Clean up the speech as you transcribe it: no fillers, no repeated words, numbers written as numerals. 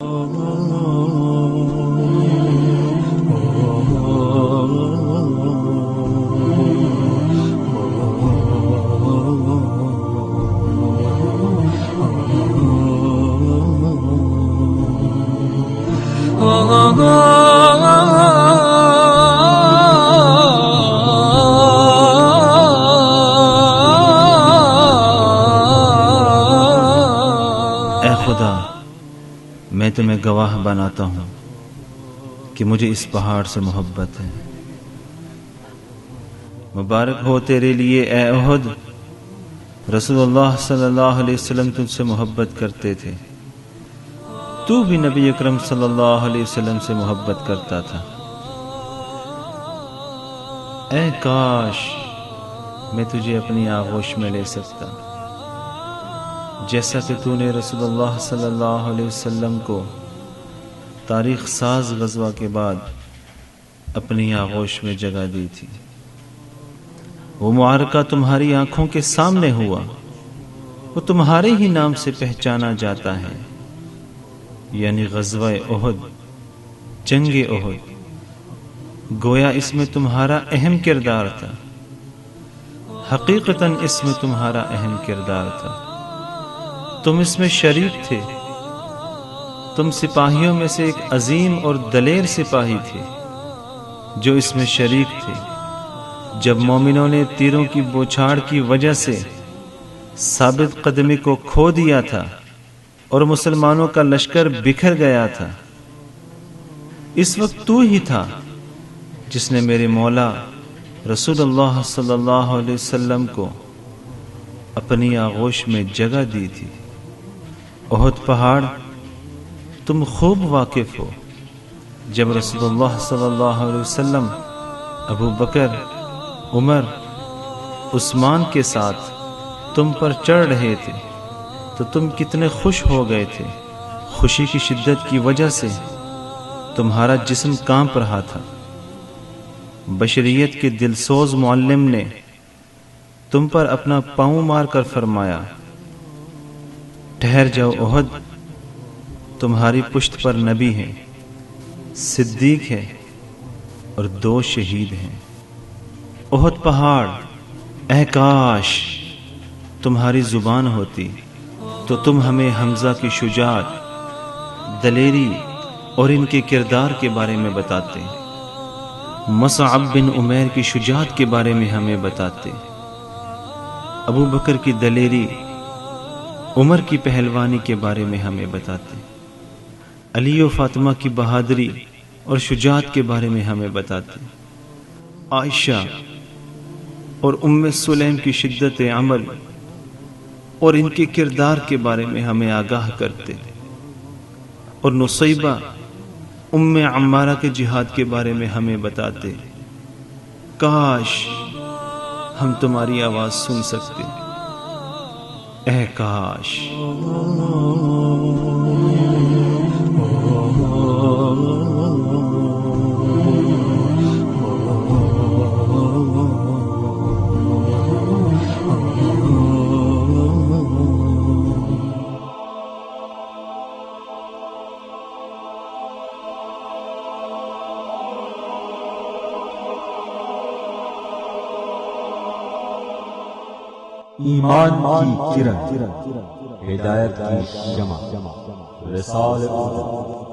خدا میں تمہیں گواہ بناتا ہوں کہ مجھے اس پہاڑ سے محبت ہے۔ مبارک ہو تیرے لیے اے احد، رسول اللہ صلی اللہ علیہ وسلم تجھ سے محبت کرتے تھے، تو بھی نبی اکرم صلی اللہ علیہ وسلم سے محبت کرتا تھا۔ اے کاش میں تجھے اپنی آغوش میں لے سکتا، جیسا کہ تو نے رسول اللہ صلی اللہ علیہ وسلم کو تاریخ ساز غزوہ کے بعد اپنی آغوش میں جگہ دی تھی۔ وہ معرکہ تمہاری آنکھوں کے سامنے ہوا، وہ تمہارے ہی نام سے پہچانا جاتا ہے، یعنی غزوہ احد، جنگ احد۔ گویا اس میں تمہارا اہم کردار تھا، حقیقتاً اس میں تمہارا اہم کردار تھا، تم اس میں شریک تھے۔ تم سپاہیوں میں سے ایک عظیم اور دلیر سپاہی تھے جو اس میں شریک تھے۔ جب مومنوں نے تیروں کی بوچھاڑ کی وجہ سے ثابت قدمی کو کھو دیا تھا اور مسلمانوں کا لشکر بکھر گیا تھا، اس وقت تو ہی تھا جس نے میرے مولا رسول اللہ صلی اللہ علیہ وسلم کو اپنی آغوش میں جگہ دی تھی۔ احد پہاڑ تم خوب واقف ہو، جب رسول اللہ صلی اللہ علیہ وسلم ابو بکر، عمر، عثمان کے ساتھ تم پر چڑھ رہے تھے تو تم کتنے خوش ہو گئے تھے۔ خوشی کی شدت کی وجہ سے تمہارا جسم کانپ رہا تھا۔ بشریت کے دلسوز معلم نے تم پر اپنا پاؤں مار کر فرمایا، ٹھہر جاؤ احد، تمہاری پشت پر نبی ہے، صدیق ہے اور 2 شہید ہیں۔ احد پہاڑ، اے کاش تمہاری زبان ہوتی تو تم ہمیں حمزہ کی شجاعت، دلیری اور ان کے کردار کے بارے میں بتاتے، مصعب بن عمیر کی شجاعت کے بارے میں ہمیں بتاتے، ابو بکر کی دلیری، عمر کی پہلوانی کے بارے میں ہمیں بتاتے، علی و فاطمہ کی بہادری اور شجاعت کے بارے میں ہمیں بتاتے، عائشہ اور ام سلیم کی شدت عمل اور ان کے کردار کے بارے میں ہمیں آگاہ کرتے، اور نصیبہ ام عمارہ کے جہاد کے بارے میں ہمیں بتاتے۔ کاش ہم تمہاری آواز سن سکتے، اے کاش۔ ایمان کی کرن، ہدایت کی شمع، رسالت